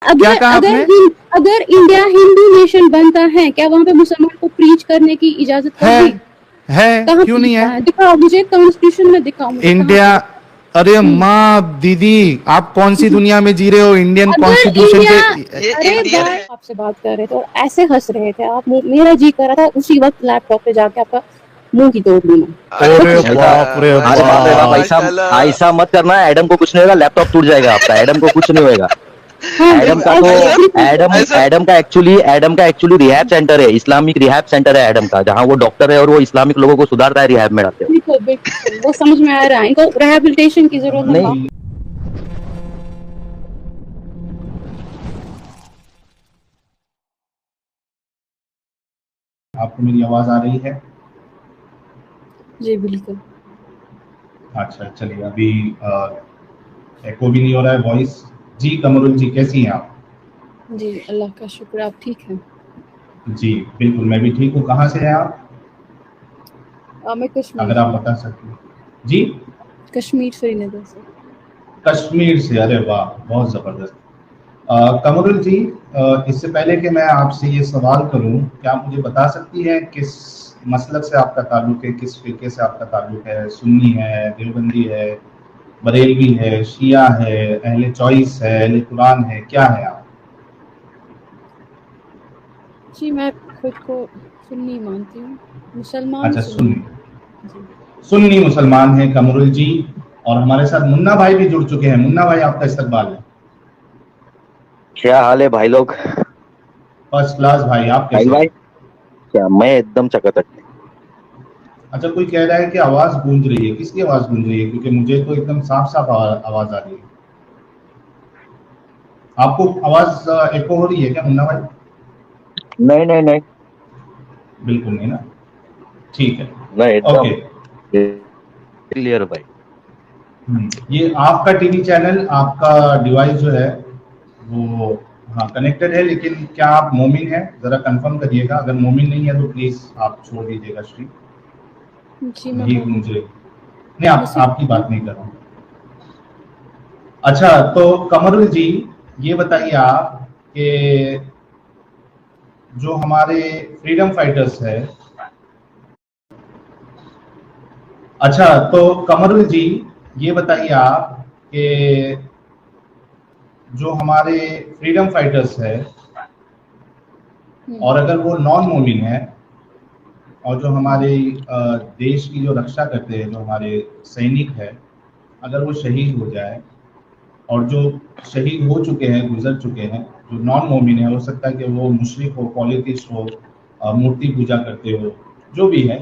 क्या कहा आपने? अगर इंडिया हिंदू नेशन बनता है, क्या वहाँ पे मुसलमान को प्रीच करने की इजाजत होगी? है कहाँ क्यों पे नहीं लिखा है? है? दिखाओ मुझे, कॉन्स्टिट्यूशन में दिखाओ मुझे इंडिया, कहाँ पे। अरे माँ दीदी, आप कौन सी दुनिया में जी रहे हो? इंडियन अगर कॉन्स्टिट्यूशन इंडिया, के अरे भाई आपसे बात कर रहे थे और ऐसे हंस रहे थे आप, मेरा जी कर रहा था उसी वक्त लैपटॉप पे जाके आपका मुंह की तोड़ दूं। अरे ऐसा, बाप रे अरे बाप रे बाप, बाप। ऐसा ऐसा मत करना। एडम को कुछ नहीं होगा, लैपटॉप टूट जाएगा आपका। एडम को कुछ नहीं होएगा। हाँ, एडम का तो एडम का एक्चुअली रिहैब सेंटर है, इस्लामिक रिहैब सेंटर है एडम का, जहाँ वो डॉक्टर है और वो इस्लामिक लोगों को सुधारता है, रिहैब में डालते बिल्कुल बिल्कुल, वो समझ में आ रहा है, इनको रिहैबिलिटेशन की जरूरत है। नहीं। आपको मेरी आवाज आ रही है? जी बिल्कुल। अच्छा चलिए, अभी एको भी नहीं हो रहा है वॉइस। जी कमरुल जी, कैसी हैं आप? जी अल्लाह का शुक्र, आप ठीक हैं? जी बिल्कुल, मैं भी ठीक हूँ। कहाँ से हैं आप, मैं कश्मीर अगर से। आप बता सकते? जी, कश्मीर श्रीनगर से। कश्मीर से, अरे वाह, बहुत ज़बरदस्त। कमरुल जी, इससे पहले कि मैं आपसे ये सवाल करूं, क्या आप मुझे बता सकती हैं किस मसलक से आपका ताल्लुक है, किस फ़िक़े से आपका ताल्लुक है? सुन्नी है, देवबंदी है, बरेलवी है, शिया है, अहले चॉइस है, अहले कुरान है, क्या है आप? जी मैं खुद को सुन्नी मानती हूँ, मुसलमान अच्छा, सुन्नी। सुन्नी, जी। सुन्नी मुसलमान हैं कमरुल जी। और हमारे साथ मुन्ना भाई भी जुड़ चुके हैं। मुन्ना भाई, आपका इस्तकबाल है। क्या हाल है भाई लोग? फर्स्ट क्लास भाई, आप भाई कैसे भाई, हैं? क्या मैं एकदम चकाचक। अच्छा, कोई कह रहा है कि आवाज़ गूंज रही है, किसकी आवाज़ गूंज रही है? क्योंकि मुझे तो एकदम साफ साफ आवाज़ आ रही है। आपको आवाज़ एको हो रही है क्या मुन्ना भाई? नहीं नहीं नहीं बिल्कुल नहीं ना, ठीक है, नहीं, एकदम ओके। क्लियर भाई। ये आपका टीवी चैनल, आपका डिवाइस जो है वो, हाँ, कनेक्टेड है, लेकिन क्या आप मोमिन हैं? ज़रा कंफर्म करिएगा। अगर मोमिन नहीं है तो प्लीज़ आप छोड़ दीजिएगा स्ट्रीम। जी मैं यही मोमिन। मुझे नहीं, वैसे आपकी बात नहीं कर रहा हूँ। अच्छा, तो कमरुल जी, ये बताइए आप कि जो हमारे फ्रीडम फाइटर्स है, अच्छा तो कमरुल जी, ये बताइए आप कि जो हमारे फ्रीडम फाइटर्स है, और अगर वो नॉन मोमिन है, और जो हमारे देश की जो रक्षा करते हैं, जो हमारे सैनिक है, अगर वो शहीद हो जाए, और जो शहीद हो चुके हैं, गुजर चुके हैं, जो नॉन मोमिन है, हो सकता है कि वो मुशरिक हो, पॉलिटिस्ट हो, मूर्ति पूजा करते हो, जो भी है,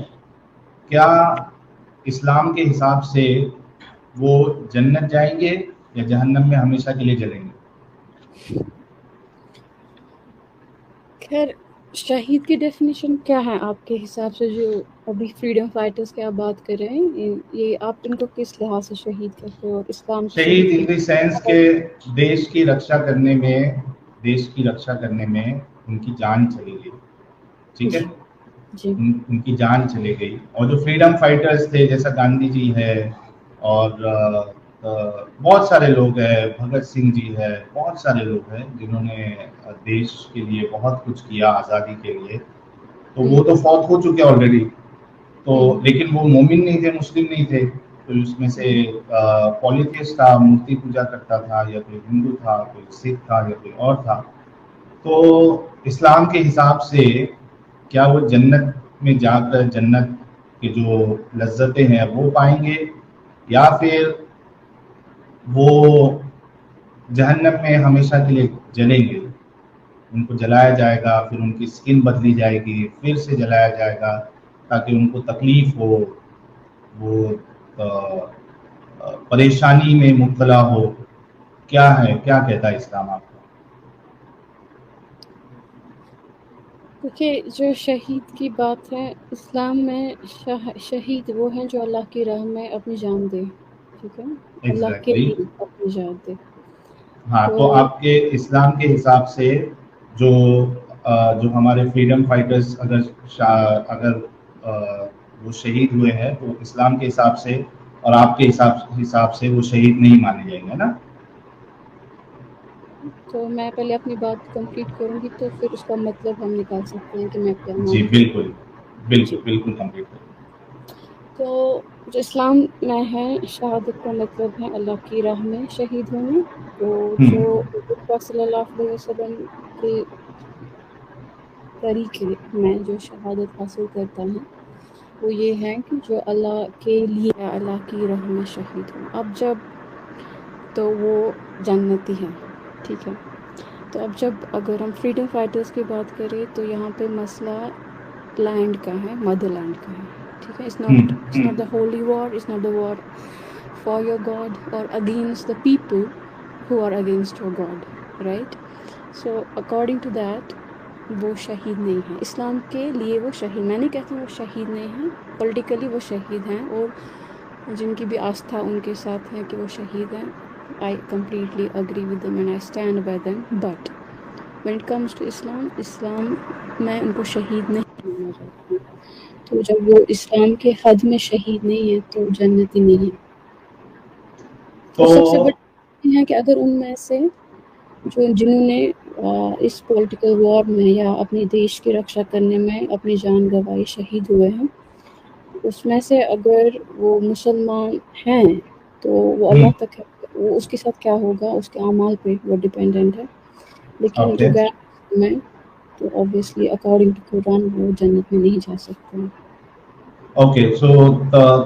क्या इस्लाम के हिसाब से वो जन्नत जाएंगे या जहन्नम में हमेशा के लिए जलेंगे? खैर, शहीद की डेफिनेशन क्या है आपके हिसाब से? जो अभी फ्रीडम फाइटर्स की आप बात कर रहे हैं, ये आप इनको किस लिहाज से शहीद करते हो? और इस्लाम की शहीद इन द सेंस के देश की रक्षा करने में, देश की रक्षा करने में उनकी जान चली गई, ठीक है? जी जी उनकी जान चली गई। और जो फ्रीडम फाइटर्स थे, जैसा गांधी जी है, और बहुत सारे लोग हैं, भगत सिंह जी है, बहुत सारे लोग हैं जिन्होंने देश के लिए बहुत कुछ किया, आज़ादी के लिए, तो वो तो फौत हो चुके ऑलरेडी। तो लेकिन वो मोमिन नहीं थे, मुस्लिम नहीं थे। तो उसमें से पॉलिथियस्ट था, मूर्ति पूजा करता था, या कोई हिंदू था, कोई सिख था, या कोई और था। तो इस्लाम के हिसाब से क्या वो जन्नत में जाकर जन्नत के जो लज्जतें हैं वो पाएंगे, या फिर वो जहन्नम में हमेशा के लिए जलेंगे? उनको जलाया जाएगा, फिर उनकी स्किन बदली जाएगी, फिर से जलाया जाएगा, ताकि उनको तकलीफ हो, वो परेशानी में मुब्तला हो। क्या है, क्या कहता है इस्लाम आपको? देखिए, जो शहीद की बात है, इस्लाम में शहीद वो हैं जो अल्लाह की राह में अपनी जान दे, ठीक है? अल्लाह के एग्जैक्टली, लिए अपनी जान दे। हाँ, तो तो आपके इस्लाम के हिसाब से जो जो हमारे फ्रीडम फाइटर्स अगर वो शहीद हुए हैं, तो इस्लाम के हिसाब से और आपके हिसाब हिसाब से वो शहीद नहीं माने जाएंगे ना? तो मैं पहले अपनी बात कंप्लीट करूंगी तो फिर उसका मतलब हम निकाल सकते हैं कि मैं क्या जी मानती बिल्कुल हूँ। बिल्कुल बिल्कुल कंप्लीट करें। तो जो इस्लाम में है, शहादत का मतलब है अल्लाह की राह में शहीद होना। तो जो हुज़ूर सल्लल्लाहु अलैहि वसल्लम के तरीके में जो शहादत हासिल करता है वो ये है कि जो अल्लाह के लिए अल्लाह की राह में शहीद हो, अब जब तो वो जन्नती है, ठीक है। तो अब जब अगर हम फ्रीडम फाइटर्स की बात करें तो यहाँ पे मसला लैंड का है, मदरलैंड का है, ठीक है। It's not the holy war, it's not the war for your God और against the people who are against your God, right. So according to that वो शहीद नहीं है। इस्लाम के लिए वो शहीद, मैं नहीं कहती वो शहीद नहीं हैं, पॉलिटिकली वो शहीद हैं और जिनकी भी आस्था उनके साथ है कि वो शहीद हैं, I completely agree with them and I stand by them. But when it comes to Islam मैं उनको शहीद नहीं मानना चाहती। तो जब वो इस्लाम के हद में शहीद नहीं है तो जन्नती नहीं है। तो सबसे बड़ी है कि अगर उनमें से जिन्होंने इस पॉलिटिकल वॉर में या अपने देश की रक्षा करने में अपनी जान गंवाई, शहीद हुए हैं, उसमें से अगर वो मुसलमान हैं तो वो अल्लाह तक है, वो उसके साथ क्या होगा उसके अमाल पे वो डिपेंडेंट है। लेकिन जो गैर में तो ऑब्वियसली अकॉर्डिंग टू कुरान वो जन्नत में नहीं जा सकते। ओके, सो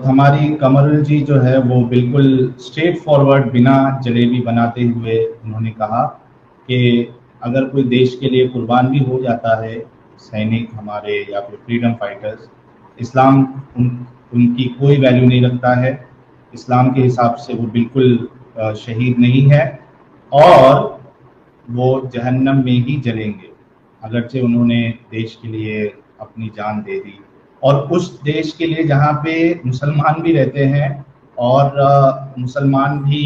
हमारी कमरुल जी जो है वो बिल्कुल स्ट्रेट फॉरवर्ड बिना जलेबी बनाते हुए उन्होंने कहा कि अगर कोई देश के लिए कुर्बान भी हो जाता है, सैनिक हमारे या फिर फ्रीडम फाइटर्स, इस्लाम उनकी कोई वैल्यू नहीं रखता है। इस्लाम के हिसाब से वो बिल्कुल शहीद नहीं है और वो जहन्नम में ही जलेंगे, अगरचे उन्होंने देश के लिए अपनी जान दे दी और उस देश के लिए जहाँ पे मुसलमान भी रहते हैं और मुसलमान भी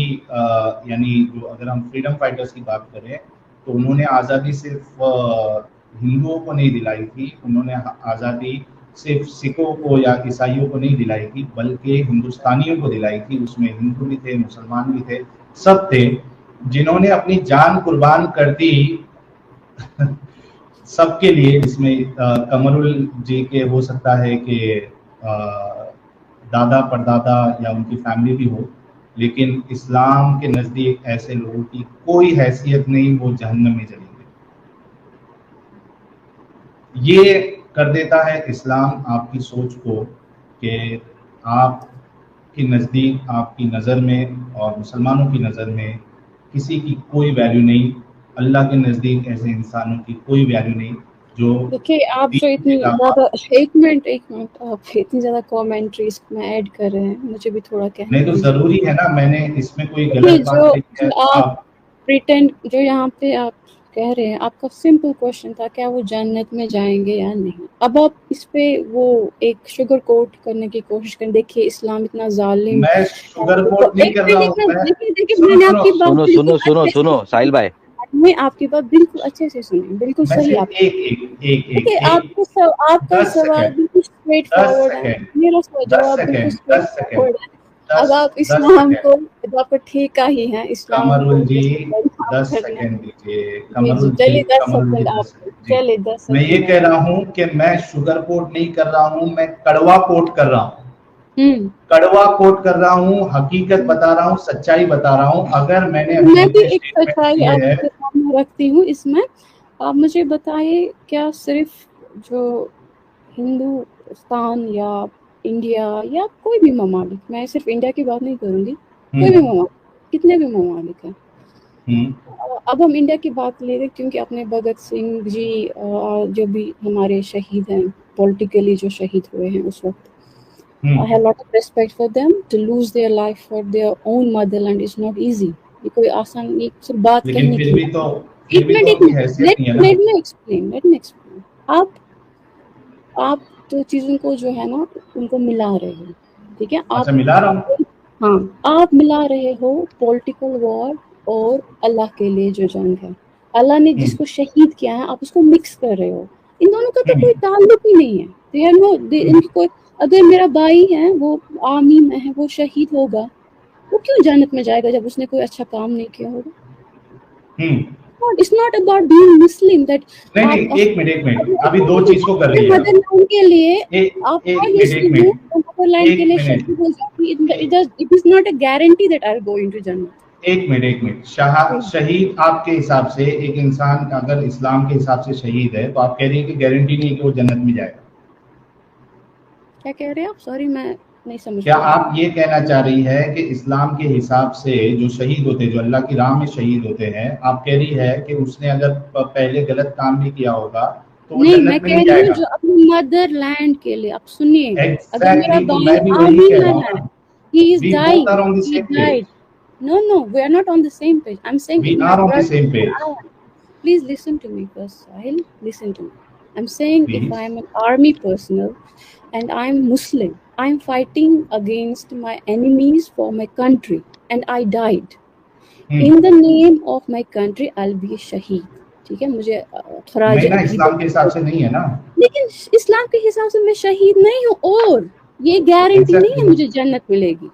यानी जो अगर हम फ्रीडम फाइटर्स की बात करें तो उन्होंने आज़ादी सिर्फ हिंदुओं को नहीं दिलाई थी, उन्होंने आज़ादी सिर्फ सिखों को या ईसाइयों को नहीं दिलाई थी बल्कि हिंदुस्तानियों को दिलाई थी। उसमें हिंदू भी थे, मुसलमान भी थे, सब थे जिन्होंने अपनी जान कुर्बान कर दी सबके लिए। इसमें कमरुल जी के हो सकता है कि दादा परदादा या उनकी फैमिली भी हो, लेकिन इस्लाम के नज़दीक ऐसे लोगों की कोई हैसियत नहीं, वो जहन्नम में जलेंगे। ये कर देता है इस्लाम आपकी सोच को कि आपकी नज़दीक, आपकी नज़र में और मुसलमानों की नज़र में किसी की कोई वैल्यू नहीं, अल्लाह के नज़दीक ऐसे इंसानों की कोई वैल्यू नहीं जो। देखिए आप जो इतनी ज़्यादा एक मिनट आप इतनी ज़्यादा कमेंट्रीज में ऐड कर रहे हैं, मुझे भी थोड़ा कहना नहीं तो जरूरी है ना, मैंने इसमें कोई गलत बात नहीं है। आप प्रिटेंड जो यहाँ पे आप कह रहे हैं, आपका सिंपल क्वेश्चन था क्या वो जन्नत में जाएंगे या नहीं। अब आप इस पे वो एक शुगर कोट करने की कोशिश करें। देखिए इस्लाम इतना जालिम, मैं शुगर कोट नहीं कर रहा हूँ। देखिए मैंने आपकी बात सुनो साहिल भाई, मैं आपकी बात बिल्कुल अच्छे से सुनी, बिल्कुल सही। आप आपका सवाल बिल्कुल स्ट्रेट फॉरवर्ड है, मेरा जवाब बिल्कुल स्ट्रेट फॉरवर्ड है। अब आप इस्लाम को आपका ठेका ही है इस्लाम। कमरुल जी 10 सेकंड दीजिए। कमरुल चलिए 10 सेकंड आप चलिए 10 मैं ये कह रहा हूँ कि मैं शुगर कोट नहीं कर रहा हूँ, मैं कड़वा कोट कर रहा हूँ। कड़वा कोट कर रहा हूँ, हकीकत बता रहा हूँ, सच्चाई बता रहा हूँ। अगर मैं भी एक सच्चाई आपके सामने रखती हूँ इसमें। आप मुझे बताइए क्या सिर्फ जो हिंदुस्तान या इंडिया या कोई भी ममालिक, मैं सिर्फ इंडिया की बात नहीं करूंगी, कोई भी ममालिक, कितने भी ममालिक हैं, अब हम इंडिया की बात ले रहे क्योंकि अपने भगत सिंह जी जो भी हमारे शहीद हैं, पॉलिटिकली जो शहीद हुए हैं उस वक्त, I have a lot of respect for them. To lose their life for their own motherland is not easy. ये कोई आसान एक सिर्फ बात कहने की। Let me explain. आप तो चीजों को जो है ना उनको मिला रहे हो, ठीक है। आप मिला रहा हूँ। हाँ, आप मिला रहे हो पॉलिटिकल वॉर और अल्लाह के लिए जो जंग है, अल्लाह ने जिसको शहीद किया है, आप उसको मिक्स कर रहे हो। इन दोनों का तो कोई ताल्लुक ही नहीं है। इनकी कोई, अगर मेरा भाई है वो आर्मी में है, वो शहीद होगा, वो क्यों जन्नत में जाएगा जब उसने कोई अच्छा काम नहीं किया होगा। It's not about being Muslim that नहीं आप नहीं, एक मिनट, अभी दो चीज को कर रही है आप। मदरलैंड के लिए आप एक है मिनट, एक मुस्लिम हो मिनट, तो मदरलैंड एक के लिए मिनट। शहीद हो जाती। It is not a guarantee that I'll go into Jannah. एक मिनट, शहीद आपके हिसाब से एक इंसान अगर इस्लाम के हिसाब से शहीद है तो आप कह रही हैं कि गारंटी नहीं है कि वो जन्नत में जाएगा। क्या कह रहे हैं आप? सॉरी मैं नहीं समझ क्या पाई। आप ये कहना चाह रही है कि इस्लाम के हिसाब से जो शहीद होते हैं, जो अल्लाह की राह में शहीद होते हैं, आप कह रही है कि उसने अगर पहले गलत काम भी किया होगा तो वो नहीं, मैं जन्नत में कह नहीं रही हूँ जाएगा? जो अपनी मदरलैंड के लिए, आप सुनिए, अगर मेरा एग्जैक्टली, तो भाई मैं भी वही आर्मी कह में रहा हूँ है, ना। he is We dying, both are on the he same page. died. No, we are not on the same page. I'm saying We if my are on the brother same and page. I am. Please listen to me first, Sahil. Listen to me. I'm saying if Please. I'm an army personnel and I'm Muslim, I'm fighting against my enemies for my country and I died. In the name of my country, I'll be a shaheed. ठीक है, मुझे खराज नहीं ना, इस्लाम के हिसाब अकीदत, से नहीं है ना। लेकिन इस्लाम के हिसाब से मैं शहीद नहीं हूँ और ये गारंटी नहीं है Exactly. मुझे जन्नत मिलेगी।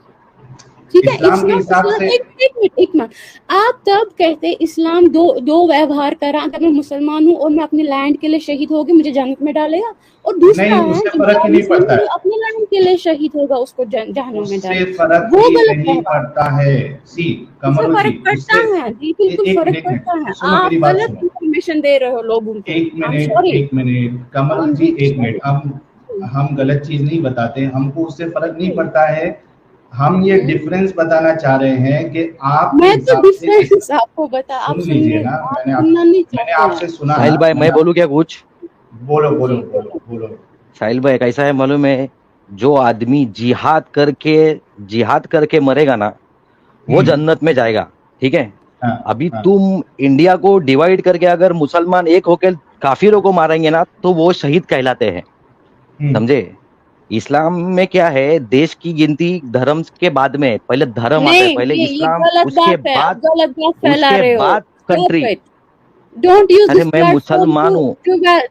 ठीक है, इस्लाम के हिसाब से एक मिनट, आप तब कहते इस्लाम दो व्यवहार करा, अगर मैं मुसलमान हूँ और मैं अपने लैंड के लिए शहीद होगी मुझे जन्नत में डालेगा, और दूसरा नहीं, है उससे कि फर्क ही नहीं पड़ता है। अपने लैंड के लिए शहीद होगा उसको जहन्नम में उससे डालेगा, फर्क वो ही गलत नहीं व्यवहार। पड़ता है। सी उससे कमरुल जी, फर्क पड़ता उससे है जी, बिल्कुल एक फर्क मिनट, पड़ता है। सुनो आप मेरी बात गलत सुनो। इंफॉर्मेशन दे रहे हो लोगों को। एक मिनट कमरुल जी, एक मिनट। हम गलत चीज नहीं बताते, हमको उससे फर्क नहीं पड़ता है। हम ये डिफरेंस बताना चाह रहे हैं कि आप मैं तो डिफरेंस आपको बता, आप सुन लीजिए ना, सुनना नहीं मैंने चाहते आपसे सुना साहिल ना, भाई मैं बोलूं क्या कुछ? बोलो बोलो जी, बोलो बोलो। साहिल भाई कैसा है मालूम है, जो आदमी जिहाद करके मरेगा ना वो जन्नत में जाएगा। ठीक है, हाँ, अभी हाँ। तुम इंडिया को डिवाइड करके अगर मुसलमान एक होकर काफिरों को मारेंगे ना तो वो शहीद कहलाते हैं, समझे? इस्लाम में क्या है, देश की गिनती धर्म के बाद में, पहले धर्म आता है, नहीं, पहले ये इस्लाम, गलत उसके बात है, आप बाद गलत बात फैला रहे हो। कंट्री। Don't use अरे this मैं platform मुसलमान हूँ।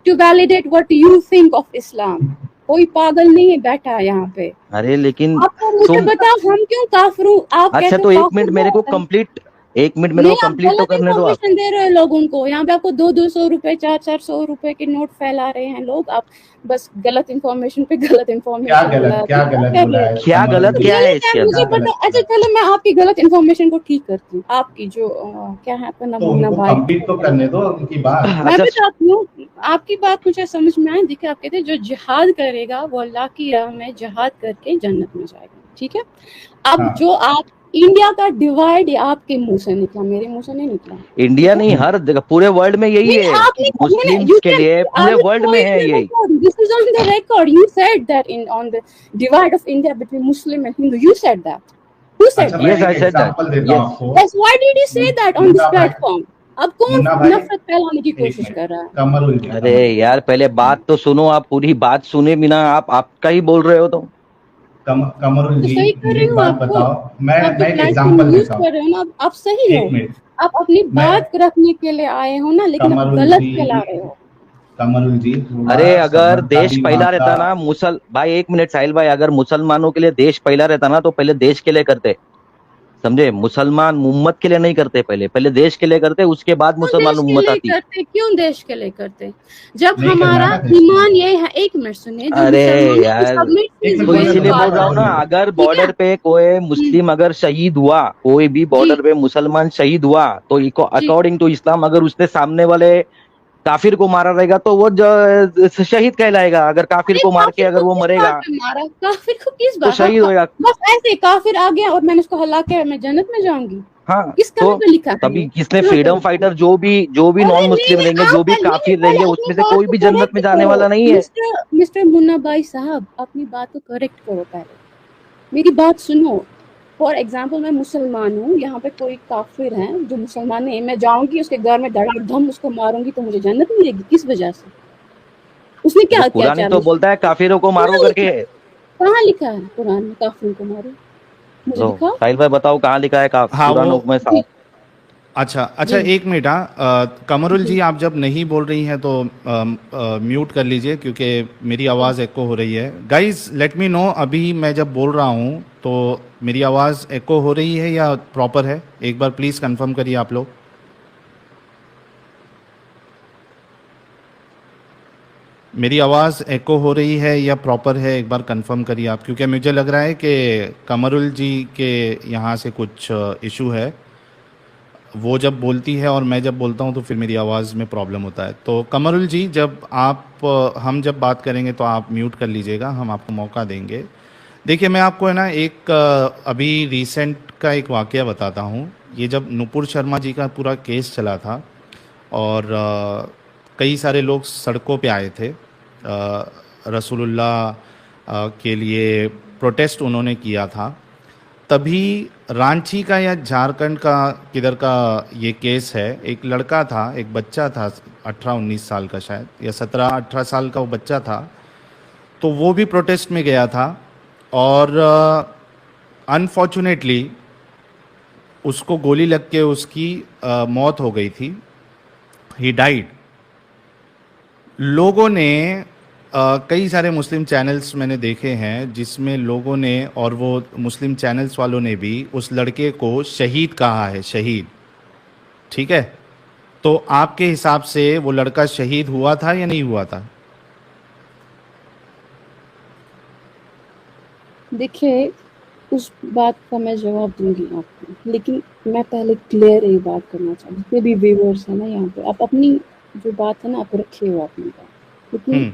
to validate what you think of Islam. कोई पागल नहीं है बैठा है यहाँ पे। अरे लेकिन आपको मुझे बताओ हम क्यों काफिर हूँ? आप अच्छा कहते तो हो एक मिनट मेरे को कंप्लीट तो करने दो आप। इन्फॉर्मेशन दे रहे हो लोगों को। यहाँ पे आपको 200 रुपए 400 रुपए के नोट फैला रहे हैं लोग। आप बस गलत इन्फॉर्मेशन पे गलत इन्फॉर्मेशन क्या गलत बोला है? क्या गलत क्या है इसके मुझे अंदर? पता। अच्छा चलो मैं आपकी गलत इन्फॉर्मेशन को ठीक करती हूँ। आपकी जो क्या है आपका नाम, तो मुन्ना उनको भाई, कंप्लीट तो करने दो उनकी बात। मैं अच्छा बताती हूँ। आपकी बात मुझे समझ में आई। देखिए आप कहते हैं जो जिहाद करेगा वो अल्लाह की राह में जिहाद करके जन्नत में जाएगा। ठीक है, अब हाँ। जो आप इंडिया का डिवाइड आपके मुंह से निकला, मेरे मुंह से नहीं निकला। इंडिया नहीं, हर जगह पूरे वर्ल्ड में यही है कि मुस्लिम्स के लिए पूरे वर्ल्ड में है यही। This is on the record. You said that on the divide of India between Muslim and Hindu. You said that. Who said अच्छा, that? मैं Yes, I एक said that. एग्जांपल देता हूँ Yes. आपको। Yes. Why did you say that on this Munna भाई- platform? अब कौन मुन्ना भाई- नफरत फैलाने की एक कोशिश मिनट, कर रहा है? कमरुल जी, अरे यार पहले बात तो सुनो, आप पूरी बात सुने बिना आप आपका ही बोल रहे हो तो। कमरुल तो जी, सही कर मुझे रही एक हूँ बात आपको। बताओ। मैं आप एक एग्जांपल यूज देता हूँ। कर रहे हो ना, आप सही हो। एक मिनट, आप अपनी मैं- बात रखने के लिए आए हो ना, लेकिन आप कमरुल गलत जी- फैला रहे हो। कमरुल जी, थोड़ा अरे अगर समझदारी देश पहला मांगता- रहता ना भाई एक मिनट साहिल भाई, अगर मुसलमानों के लिए देश पहला रहता ना तो पहले देश के लिए करते, समझे? मुसलमान उम्मत के लिए नहीं करते, पहले देश के लिए करते, उसके बाद मुसलमान उम्मत आती। क्यों देश के लिए करते? जब नहीं हमारा करना ना देश के लिए। ईमान ये है, एक मिनट सुनिए, जो अरे मुसलमानों की यार, submit एक is मिनट, तो very इसीलिए बोल important। रहा हूँ ना, अगर ठीक है? बॉर्डर पे कोई मुस्लिम अगर शहीद हुआ, कोई भी बॉर्डर पे मुसलमान शहीद हुआ तो अकॉर्डिंग टू इस्लाम अगर उसने सामने वाले काफिर को मारा रहेगा तो वो शहीद कहलाएगा। अगर काफिर को मार के अगर वो मरेगा काफिर को किस तो बात? शहीद होएगा। बस ऐसे काफिर आ गया और मैंने उसको हला के मैं जन्नत में जाऊंगी? हाँ, किस तो कलम पे लिखा है तभी ये? किसने कहाँ पे फ्रीडम लिखा है? फाइटर जो भी नॉन मुस्लिम रहेंगे, जो भी काफिर रहेंगे, उसमें से कोई भी जन्नत में जाने वाला नहीं है। मिस्टर मुन्ना भाई साहब, अपनी बात को करेक्ट करो। पहले मेरी बात सुनो। फॉर एग्जाम्पल मैं मुसलमान हूँ, यहाँ पे कोई काफिर है जो मुसलमान है, मैं जाऊंगी उसके घर में धड़ाधम उसको मारूंगी तो मुझे जन्नत मिलेगी? किस वजह से? उसने क्या कुरान क्या तो बोलता है काफिरों को मारो करके। कहाँ लिखा है कुरान में काफिरों को मारो? मुझे दिखाओ। साहिल भाई बताओ कहाँ लिखा है कुरान में साफ? अच्छा एक मिनट। कमरुल जी, आप जब नहीं बोल रही हैं तो म्यूट कर लीजिए क्योंकि मेरी आवाज़ एको हो रही है। गाइज लेट मी नो, अभी मैं जब बोल रहा हूँ तो मेरी आवाज़ एको हो रही है या प्रॉपर है? एक बार प्लीज़ कंफर्म करिए आप लोग। मेरी आवाज़ एको हो रही है या प्रॉपर है, एक बार कंफर्म करिए आप, क्योंकि मुझे लग रहा है कि कमरुल जी के यहाँ से कुछ इशू है। वो जब बोलती है और मैं जब बोलता हूँ तो फिर मेरी आवाज़ में प्रॉब्लम होता है। तो कमरुल जी, जब आप हम जब बात करेंगे तो आप म्यूट कर लीजिएगा, हम आपको मौका देंगे। देखिए, मैं आपको है ना एक अभी रिसेंट का एक वाक़या बताता हूँ। ये जब नुपुर शर्मा जी का पूरा केस चला था और कई सारे लोग सड़कों पे आए थे, रसूलुल्लाह के लिए प्रोटेस्ट उन्होंने किया था, तभी रांची का या झारखंड का किधर का ये केस है। एक लड़का था, एक बच्चा था 18-19 साल का शायद, या 17-18 साल का वो बच्चा था, तो वो भी प्रोटेस्ट में गया था और अनफॉर्चुनेटली उसको गोली लग के उसकी मौत हो गई थी। He died. लोगों ने कई सारे मुस्लिम चैनल्स मैंने देखे हैं जिसमें लोगों ने, और वो मुस्लिम चैनल्स वालों ने भी उस लड़के को शहीद कहा है, शहीद। ठीक है, तो आपके हिसाब से वो लड़का शहीद हुआ था या नहीं हुआ था? देखिए, उस बात का मैं जवाब दूंगी आपको, लेकिन मैं पहले क्लियर एक बात करना चाहूँ। जितने भी व्यूअर्स हैं ना यहाँ पे, आप अपनी जो बात है ना आप रखे हो अपनी बात, लेकिन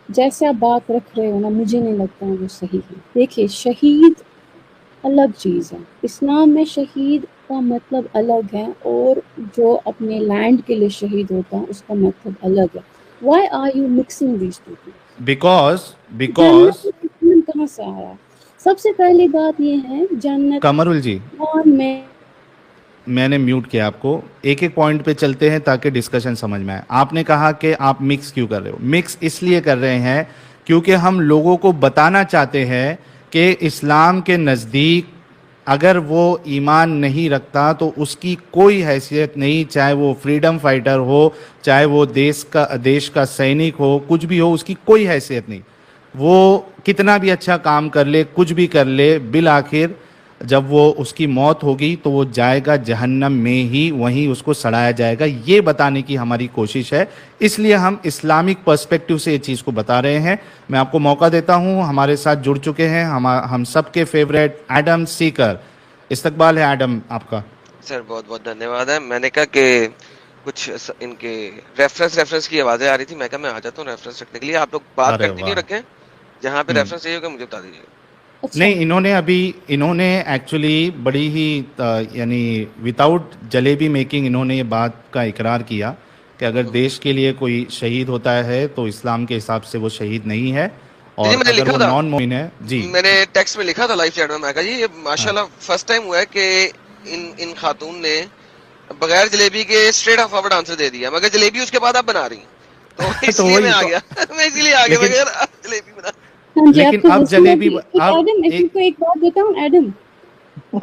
जैसे आप बात रख रहे हो ना, मुझे नहीं लगता है वो सही है। देखिए, शहीद अलग चीज़ है। इस्लाम में शहीद का मतलब अलग है और जो अपने लैंड के लिए शहीद होता है उसका मतलब अलग है। Why are you mixing these two things? Because जन्नत कहाँ से आया? सबसे पहली बात ये है, जन्नत कमरुल जी, कौन में मैंने म्यूट किया आपको। एक एक पॉइंट पे चलते हैं ताकि डिस्कशन समझ में आए। आपने कहा कि आप मिक्स क्यों कर रहे हो? मिक्स इसलिए कर रहे हैं क्योंकि हम लोगों को बताना चाहते हैं कि इस्लाम के नज़दीक अगर वो ईमान नहीं रखता तो उसकी कोई हैसियत नहीं, चाहे वो फ्रीडम फाइटर हो, चाहे वो देश का सैनिक हो, कुछ भी हो, उसकी कोई हैसियत नहीं। वो कितना भी अच्छा काम कर ले, कुछ भी कर ले, बिल आखिर जब वो उसकी मौत होगी तो वो जाएगा जहन्नम में ही, वहीं उसको सड़ाया जाएगा। ये बताने की हमारी कोशिश है, इसलिए हम इस्लामिक पर्सपेक्टिव से ये चीज़ को बता रहे हैं। मैं आपको मौका देता हूं। हमारे साथ जुड़ चुके हैं हम सबके फेवरेट एडम सीकर। इस्तकबाल है एडम आपका। सर बहुत बहुत धन्यवाद है। मैंने कहा कि कुछ इनके रेफरेंस की आवाज़ें आ रही थी, मैं कहा मैं आ जाता हूँ रेफरेंस रखने के लिए। आप लोग बात अरे कंटिन्यू वाह। रखें, जहाँ पे रेफरेंस चाहिए होगा मुझे बता दीजिए। अच्छा, नहीं, इन्होंने एक्चुअली बड़ी ही यानी विदाउट जलेबी मेकिंग इन्होंने ये बात का इकरार किया कि अगर देश के लिए कोई शहीद होता है तो इस्लाम के हिसाब से वो शहीद नहीं है, और जी, मैंने अगर लिखा वो था। नॉन मोमिन है। जी, मैंने टेक्स्ट में लिखा था लाइव चैट में, मैं कहा जी ये माशाल्लाह फर्स्ट टाइम हुआ है कि इन खातून ने बगैर जलेबी के स्ट्रेट फॉरवर्ड आंसर दे दिया, मगर जलेबी उसके बाद आप बना रही हैं। तो इसलिए वही मैं आ तो। गया मैं इसीलिए आ गया, लेकिन- मगर जलेबी बना। हाँ जी, लेकिन आपको अब हंसी जलेबी लगी। तो अब एडम, एक तुमको एक बात बताऊं एडम,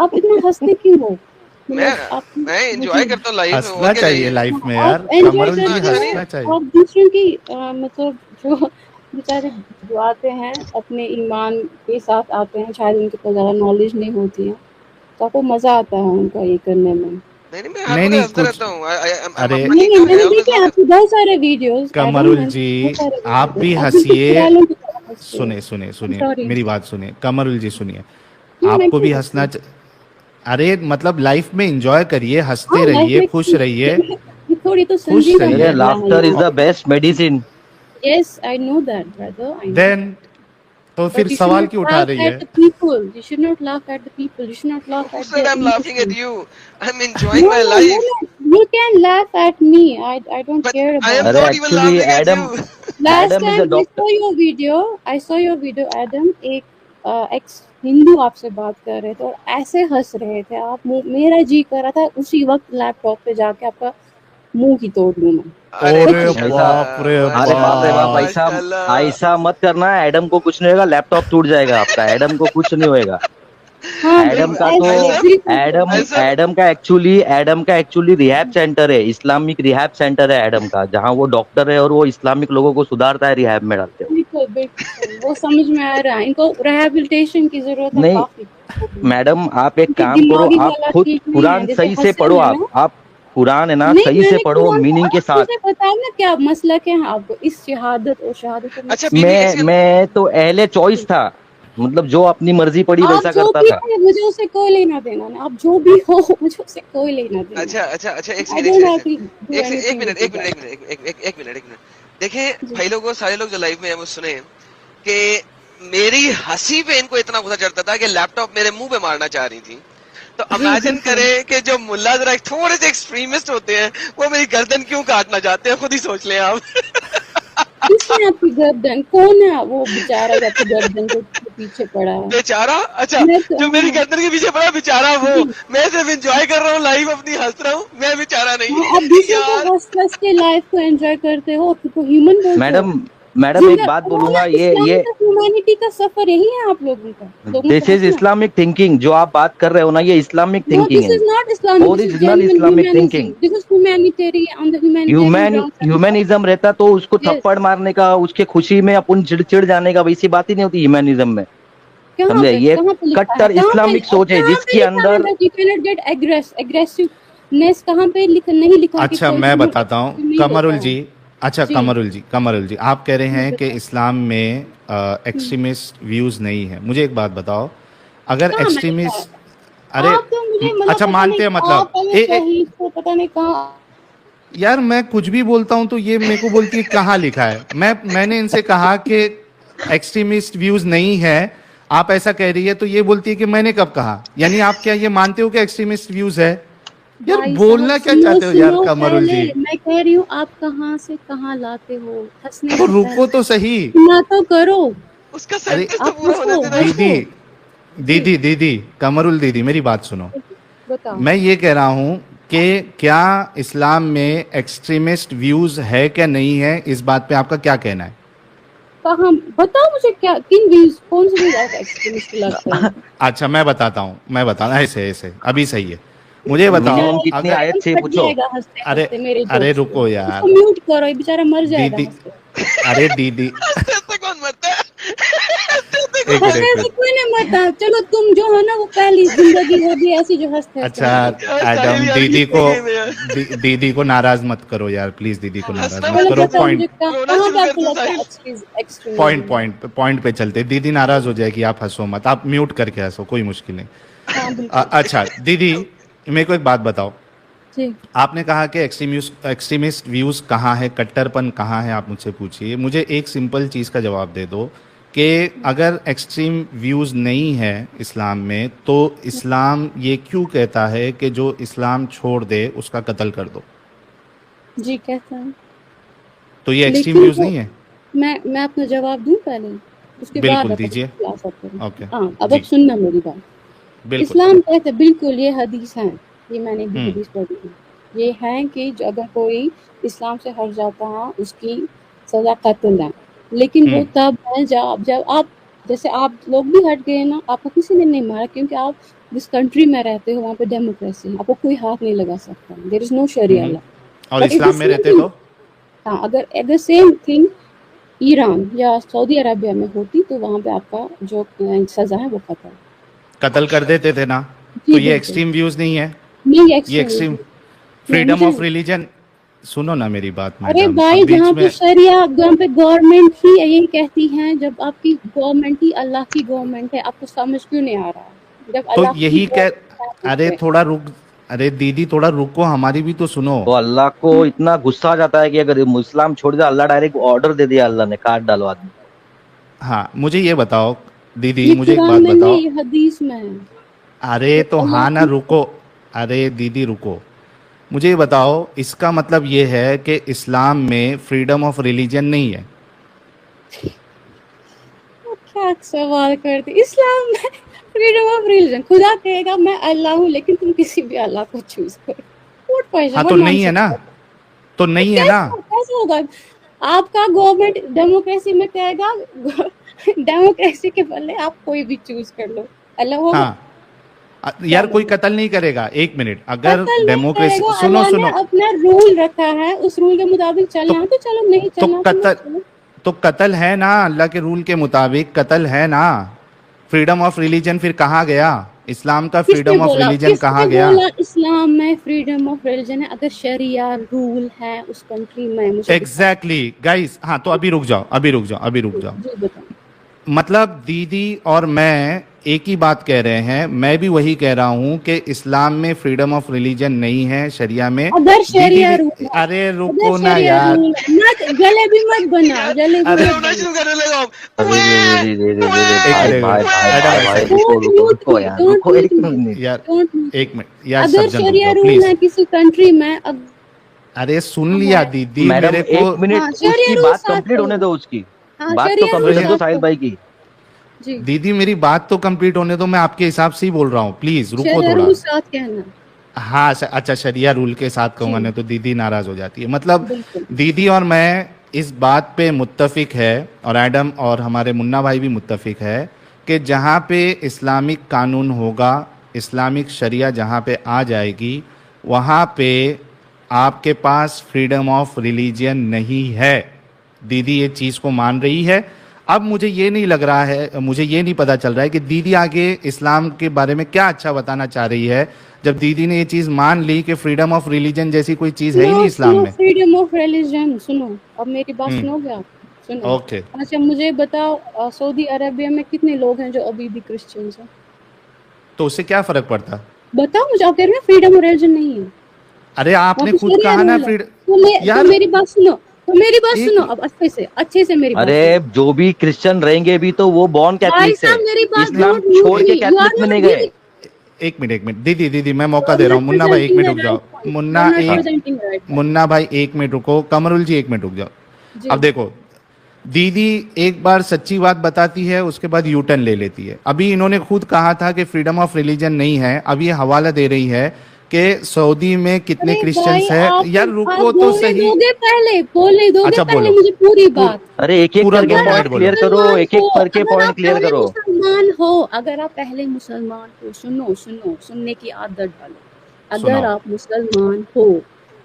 आप इतना हंसते क्यों हो? मैं एंजॉय करता हूँ लाइफ में, हंसना और क्या चाहिए चाहिए? लाइफ में आप यार। एंजॉय कमरुल जी, करते हंसना हो चाहिए। और दूसरों की मतलब जो बेचारे जो आते हैं अपने ईमान के साथ आते हैं, शायद उनके पास ज़्यादा नॉलेज नहीं होती है, तो आपको मज़ा आता है उनका ये करने में। नहीं मैं हर नहीं, वक्त हंसता कुछ- रहता हूँ। अरे नहीं, मैंने देखे आपके बहुत सारे वीडियोस। कमरुल जी, आप भी हंसिए। सुने Sorry. मेरी बात सुनिए कमरुल जी, सुनिए। मैं आपको भी क्यों हंसना हंसूं? अरे मतलब लाइफ में एंजॉय करिए, हंसते हाँ, रहिए, life खुश में रहिए। ये थोड़ी तो खुश संजीदा रहिए। अरे मामला है लाफ्टर इज ये। The best medicine. Yes, I know that, brother. I know. Then तो फिर But you should सवाल not क्यों उठा laugh रही at है? the people. You should not laugh at the people. You should not laugh Who at said the I'm laughing at emotions. you? I'm enjoying my No, life. you can laugh at me. I don't But care I am about अरे not even actually laughing at Adam you. Last Adam is a time doctor. I saw your video, Adam. एक x Hindu आपसे बात कर रहे थे और ऐसे हंस रहे थे आप, मेरा जी कर रहा था उसी वक्त लैपटॉप पे जाके आपका मुंह की तोड़ लूं मैं। अरे माशाल्लाह, बाप रे अरे बाप रे बाप, बाप। ऐसा माशाल्लाह। ऐसा मत करना। एडम को कुछ नहीं होगा, लैपटॉप टूट जाएगा आपका। एडम को कुछ नहीं होएगा। हाँ, एडम का ऐसे तो बिल्कुल एडम का एक्चुअली रिहैब सेंटर है, इस्लामिक रिहैब सेंटर है एडम का, जहाँ वो डॉक्टर है और वो इस्लामिक लोगों को सुधारता है, रिहैब में डालते हो। बिल्कुल बिल्कुल वो समझ में आ रहा है। इनको रिहैबिलिटेशन की जरूरत है नहीं काफी। मैडम, आप एक उनकी काम करो, दिमागी आप हालत खुद ठीक नहीं है, कुरान जैसे सही से हसन पढ़ो। है ना, आप कुरान है ना, नहीं, सही से मैंने पढ़ो, कुरान मीनिंग के आप साथ। मुझे बताओ ना क्या मसला क्या है आपको इस शहादत और शहादत को अच्छा बीबी मैं तो अहले चॉइस था, मतलब जो अपनी मर्जी पड़ी आप वैसा जो करता भी था। है मुझे उससे कोई लेना देना ना, आप जो भी हो मुझे उससे कोई लेना देना। अच्छा अच्छा अच्छा एक I सेकंड don't एक have to सेकंड do एक anything मिनट with एक you मिनट guys. एक मिनट एक मिनट एक मिनट देखिए जी। भाई लोगों सारे लोग जो लाइव में है वो सुने कि मेरी हंसी पे इनको इतना गुस्सा चढ़ता था कि लैपटॉप मेरे मुंह पे मारना चाह रही थी। तो इमेजिन करें कि जो मुल्ला जरा थोड़े से एक्सट्रीमिस्ट होते हैं वो मेरी गर्दन क्यों काटना चाहते हैं, खुद ही सोच लें आप। किसने आपकी गर्दन, कौन है वो बेचारा जो आपकी गर्दन के पीछे पड़ा है? बेचारा अच्छा मैं तो जो मेरी हाँ, गर्दन के पीछे पड़ा बेचारा वो, जी मैं सिर्फ एंजॉय कर रहा हूँ लाइव अपनी हंस रहा हूँ, मैं बेचारा नहीं। हाँ, आप दूसरों को यार हंस हंस के लाइफ को एंजॉय करते हो, खुद को ह्यूमन बोलते हो। मैडम एक जिंदा बात वो बोलूंगा, ना इस्लाम का ह्यूमैनिटी का सफर यही है आप लोगों का, लोगों दिस को इज हंसना। इस्लामिक थिंकिंग, जो आप बात कर रहे हो ना, ये इस्लामिक No, थिंकिंग this है, is not Islamic. This is original genuine Islamic thinking. humanism. This is humanitarian on the humanitarian grounds. Humanism रहता तो उसको Yes. थप्पड़ मारने का, उसके खुशी में अपन चिड़ जाने का वैसी बात ही नहीं होती ह्यूमैनिज्म में, समझे? ये कहाँ पे लिखा है? कट्टर इस्लामिक सोच है कहाँ पे जिसके लिखा है अंदर। that you cannot get aggressiveness? कहाँ पे लिखा नहीं लिखा कि अच्छा कोई मैं human बताता हूँ aggressive नहीं कमरुल होता है? जी। अच्छा जी कमरुल जी आप कह रहे हैं कि बताओ। इस्लाम में एक्सट्रीमिस्ट व्यूज नहीं है। मुझे एक बात बताओ, अगर कहाँ मैंने कहा? एक्सट्रीमिस्ट अरे आप तो मुझे मतलब अच्छा पता मानते नहीं हैं कहाँ मतलब पहले शहीद को पता नहीं कहाँ। यार मैं कुछ भी बोलता हूं तो ये मेरे को बोलती है कहाँ लिखा है। मैंने इनसे कहा कि एक्सट्रीमिस्ट व्यूज नहीं है, आप ऐसा कह रही है तो ये बोलती है कि मैंने कब कहा। यानी आप क्या ये मानते हो कि एक्सट्रीमिस्ट व्यूज है? यार भाई बोलना साहब क्या सुनो चाहते हो यार सुनो कमरुल पहले, जी? मैं कह रही हूँ आप कहाँ से कहाँ लाते हो हंसने तो से रुको पहले तो सही। सुना तो करो। उसका अरे सेंटेंस तो आप पूरा होने हंसो देना। दीदी हंसो जी दीदी कमरुल दीदी मेरी बात सुनो। बताओ। मैं ये कह रहा हूं कि क्या इस्लाम में एक्सट्रीमिस्ट व्यूज है क्या नहीं है, इस बात पे आपका क्या कहना है? कहाँ बताओ मुझे, क्या किन व्यूज, कौन से व्यूज आपको एक्सट्रीमिस्ट लगते हैं? अच्छा मैं बताता हूँ, मैं बताना ऐसे ऐसे अभी सही है। मुझे बताओ बेचारा मिनिमम कितनी अगर आयत से फट पूछो। जाएगा हंसते अरे हंसते मेरे अरे जोक्स पे, रुको उसको यार म्यूट करो, ये बेचारा मर जाएगा दीदी, हंसते। अरे दीदी हंसते कौन मरता है? हंसते एक कौन मिनट हंसने एक से मिनट कोई नहीं मरता। चलो तुम जो हो ना वो पहली जिंदगी होगी ऐसी जो हंसते हंसते अच्छा मरोगे। यार साहिल एडम यार दीदी कितने को गेम है यार। दीदी को नाराज मत करो यार, प्लीज दीदी को नाराज हंसना मत चलो बंद करो। कर दे, बताओ मुझे पॉइंट रोना कहाँ शुरू पे कर आपको दे लगता है साहिल। एक्सट्रीमिज्म है? पॉइंट पे चलते। दीदी नाराज हो जाएगी, आप हंसो मत, आप म्यूट करके हंसो, कोई मुश्किल नहीं। हाँ बिल्कुल अच्छा दीदी मेरे को एक बात बताओ, जी। आपने कहा कि एक्सट्रीमिस्ट व्यूज कहाँ है, कट्टरपन कहाँ है, आप मुझसे पूछिए। मुझे एक सिंपल चीज़ का जवाब दे दो कि अगर एक्सट्रीम व्यूज नहीं है इस्लाम में तो इस्लाम ये क्यों कहता है कि जो इस्लाम छोड़ दे उसका कत्ल कर दो? जी कहता है, तो ये एक्सट्रीम लेकिन व्यूज वो नहीं है? मैं अपना जवाब दूं पहले, उसके बाद बिल्कुल आप अपना दीजिए। खुलासा करें। ओके हाँ अब जी आप सुनना मेरी बात। बिल्कुल। इस्लाम कहते बिल्कुल, ये हदीस है, ये मैंने भी हम्म हदीस पढ़ी है। ये है कि जो अगर कोई इस्लाम से हट जाता है उसकी सजा कत्ल है, लेकिन वो हम्म तब है जब आप, जैसे आप लोग भी हट गए ना, आपको किसी ने नहीं मारा क्योंकि आप जिस कंट्री में रहते हो वहाँ पे डेमोक्रेसी है, आपको कोई हाथ नहीं लगा सकता, there is no sharia law. और बट इट इस्लाम इज में सेम रहते थिंग। तो? हाँ अगर सेम थिंग ईरान या सऊदी अरबिया में होती तो वहाँ पे आपका जो सजा है वो कत्ल। कत्ल कर देते थे ना? जी तो ये बिल्कुल एक्सट्रीम व्यूज नहीं है? नहीं ये एक्सट्रीमिज्म एक्सट्रीम नहीं फ्रीडम मुझे। ऑफ रिलीजन, सुनो ना मेरी बात अरे मैडम, भाई अब बीच जहाँ पे में शरिया, जहाँ पे गवर्नमेंट ही यही कहती है, जब आपकी गवर्नमेंट ही अल्लाह की गवर्नमेंट है, आपको समझ क्यों नहीं आ रहा है? जब तो अल्लाह की यही कह, गवर्नमेंट है अरे उसमें। थोड़ा रुक, अरे दीदी थोड़ा रुको, हमारी भी तो सुनो। तो अल्लाह को इतना गुस्सा आ जाता है कि अगर मुस्लिम छोड़ दिया, अल्लाह डायरेक्ट ऑर्डर दे दिया, अल्लाह ने काट डालो आदमी। हाँ मुझे ये बताओ दीदी, ये मुझे एक कुरान बात में नहीं, बताओ। ये हदीस में है। अरे तो अल्लाह हाँ ना की रुको, अरे दीदी रुको, मुझे ये बताओ इसका मतलब ये है कि इस्लाम में फ्रीडम ऑफ रिलीजन नहीं है? क्या सवाल करते, इस्लाम में फ्रीडम ऑफ रिलीजन, खुदा कहेगा मैं अल्लाह हूँ लेकिन तुम किसी भी अल्लाह को चूज करो। व्हाट क्वेश्चन, हाँ व्हाट तो नहीं है नॉनसेंस। ना, तो नहीं है ना? कैसे होगा? आपका गवर्नमेंट डेमोक्रेसी में कहेगा डेमोक्रेसी के बदले आप कोई भी चूज कर लो, अल्लाह होगा? हाँ यार कोई कत्ल नहीं करेगा, एक मिनट, अगर कत्ल नहीं डेमोक्रेसी, करेगा, सुनो अल्लाह ने सुनो, अपना रूल रखा है, उस रूल के मुताबिक चलना है तो चलो, नहीं तो चलना तो मत कत्ल, चलो। तो कत्ल है ना, अल्लाह के रूल के मुताबिक कत्ल है ना, फ्रीडम ऑफ रिलीजन फिर कहाँ गया? इस्लाम का किसने फ्रीडम ऑफ बोला रिलीजन कहाँ किसने गया? बोला इस्लाम में फ्रीडम ऑफ रिलीजन है? अगर शरिया रूल है उस कंट्री में, मुझे एग्जैक्टली गाइस, हाँ तो अभी रुक जाओ, अभी रुक जाओ, अभी रुक जाओ। जी बताओ। मतलब दीदी और मैं एक ही बात कह रहे हैं, मैं भी वही कह रहा हूं कि इस्लाम में फ्रीडम ऑफ रिलीजन नहीं है, शरिया में। अगर शरिया दीदी रूल भी, है, अरे अगर रुको ना शरिया यार, रूल है, मत गले भी मत बना, गले भी अरे मत रोना बना। शुरू करने लगा हूँ। अरे एक भाई भाई मिनट, भाई एडम भाई भाई ऐसे रुको Don't रुको mute रुको me, यार, don't रुको mute एक me, मिनट यार, don't mute me। एक मिनट यार, अगर सज्जन रुक शरिया जाओ रूल प्लीज। है किसी कंट्री में, अब अरे सुन लिया दीदी मैडम मेरे को। एक मिनट हाँ शरिया उसकी रूल बात साथ कंप्लीट होने करो। दो, उसकी हाँ बात तो शरिया रूल कंप्लीट होने दो साथ साहिल करो। भाई की। जी दीदी मेरी बात तो कंप्लीट होने दो, मैं आपके हिसाब से ही बोल रहा हूँ, प्लीज रुको शरिया थोड़ा। रूल साथ कहना। हाँ अच्छा, शरिया रूल के साथ कहूँगा जी नहीं तो दीदी नाराज हो जाती है। मतलब बिल्कुल। दीदी और मैं इस बात पे मुत्तफिक है, और एडम और हमारे मुन्ना भाई भी मुत्तफिक है कि जहाँ पे इस्लामिक कानून होगा, इस्लामिक शरिया जहाँ पे आ जाएगी, वहाँ पे आपके पास फ्रीडम ऑफ रिलीजियन नहीं है। दीदी ये चीज़ को मान रही है। अब मुझे ये नहीं लग रहा है, मुझे ये नहीं पता चल रहा है कि दीदी आगे इस्लाम के बारे में क्या अच्छा बताना चाह रही है, जब दीदी ने ये चीज़ मान ली कि फ्रीडम ऑफ रिलीजन जैसी कोई चीज़ है ही नहीं इस्लाम में। फ्रीडम ऑफ रिलीजन सुनो, अब मेरी बात हम्म। सुनोगे आप? सुनो। ओके, अच्छा मुझे बताओ, सऊदी अरेबिया में कितने लोग हैं जो अभी भी क्रिश्चियंस हैं? तो उससे क्या फ़र्क पड़ता? बताओ मुझे। आप कह रहे हैं फ्रीडम ऑफ रिलीजन नहीं है, अरे आपने वहाँ पे खुद शरिया कहा ना रूल है। फ्रीडम। तो यार मेरी बात सुनो, तो मेरी बात एक सुनो अब अच्छे से मेरी बात अरे सुनो। जो भी क्रिश्चियन रहेंगे भी तो वो बॉर्न भाई कैथलिक थे, साहब मेरी बात इस्लाम don't mute छोड़ के me. You are कैथलिक में not नहीं गए। really- एक मिनट दीदी दीदी मैं मौका you दे are रहा हूँ। not मुन्ना भाई एक presenting मिनट the रुक जाओ। right point. You Munna are not एक presenting the right point. Munna भाई एक मिनट रुको, कमरुल जी एक मिनट रुक जाओ। जी अब देखो, दीदी एक बार सच्ची बात बताती है, उसके बाद यू टर्न ले लेती है। अभी इन्होंने खुद कहा था कि फ्रीडम ऑफ रिलीजन नहीं है, अब ये हवाला दे रही है कि सऊदी में कितने अरे क्रिश्चियंस भाई है। आप यार रुको तो बोलने सही। दोगे पहले, बोलने दोगे अच्छा, पहले बोलो। मुझे पूरी बात। अरे एक एक पूरा करके दो अगर मिनट पॉइंट आप बोलो। क्लियर करो, मुसलमान एक एक हो, करके अगर पॉइंट आप क्लियर पहले करो। मुसलमान हो, अगर आप पहले मुसलमान हो, सुनो सुनो, सुनने की आदत डालो। अगर सुनाओ। आप मुसलमान हो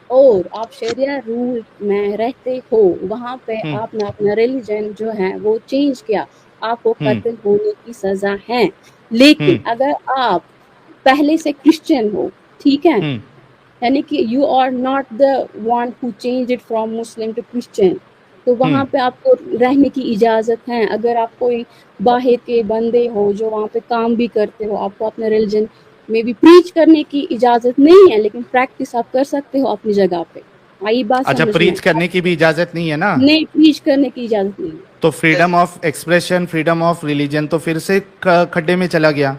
और आप शरिया रूल में रहते हो, वहां पे हम्म आपने अपना रिलीजन जो है वो चेंज किया, आपको हम्म कत्ल होने की सजा है। लेकिन हम्म अगर आप पहले से क्रिश्चियन हो, ठीक है, हम्म यानी कि you are not the one who change it from Muslim to Christian, तो वहाँ हम्म पे आपको रहने की इजाज़त है। अगर आप कोई बाहर के बंदे हो जो वहाँ पे काम भी करते हो, आपको अपने रिलीजन में भी प्रीच करने की इजाज़त नहीं है, लेकिन प्रैक्टिस आप कर सकते हो अपनी जगह पे। आई बात अच्छा, समझ प्रीच में? करने की भी इजाजत नहीं है ना? नहीं, प्रीच करने की इजाज़त नहीं है। तो freedom of expression, freedom of religion तो फिर से खड्डे में चला गया।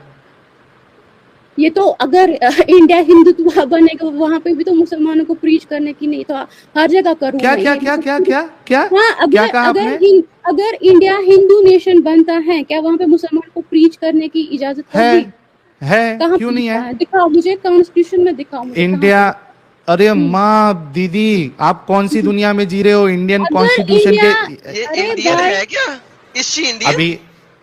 ये तो अगर इंडिया हिंदुत्व बनेगा, वहाँ पे भी तो मुसलमानों को प्रीच करने की नहीं, तो हर जगह करूँ क्या मैं। क्या ये क्या मतलब क्या क्या क्या हाँ, क्या कहा आपने? अगर इंडिया हिंदू नेशन बनता है, क्या वहाँ पे मुसलमान को प्रीच करने की इजाजत है होगी? है कहाँ क्यों पे नहीं लिखा है? दिखाओ मुझे, कॉन्स्टिट्यूशन में दिखाओ मुझे। इंडिया, अरे माँ दीदी आप कौन सी दुनिया में जी रहे हो? इंडियन अगर कॉन्स्टिट्यूशन इंडिया, के ये अरे इंडियन भाई, है क्या? Is she Indian? अभी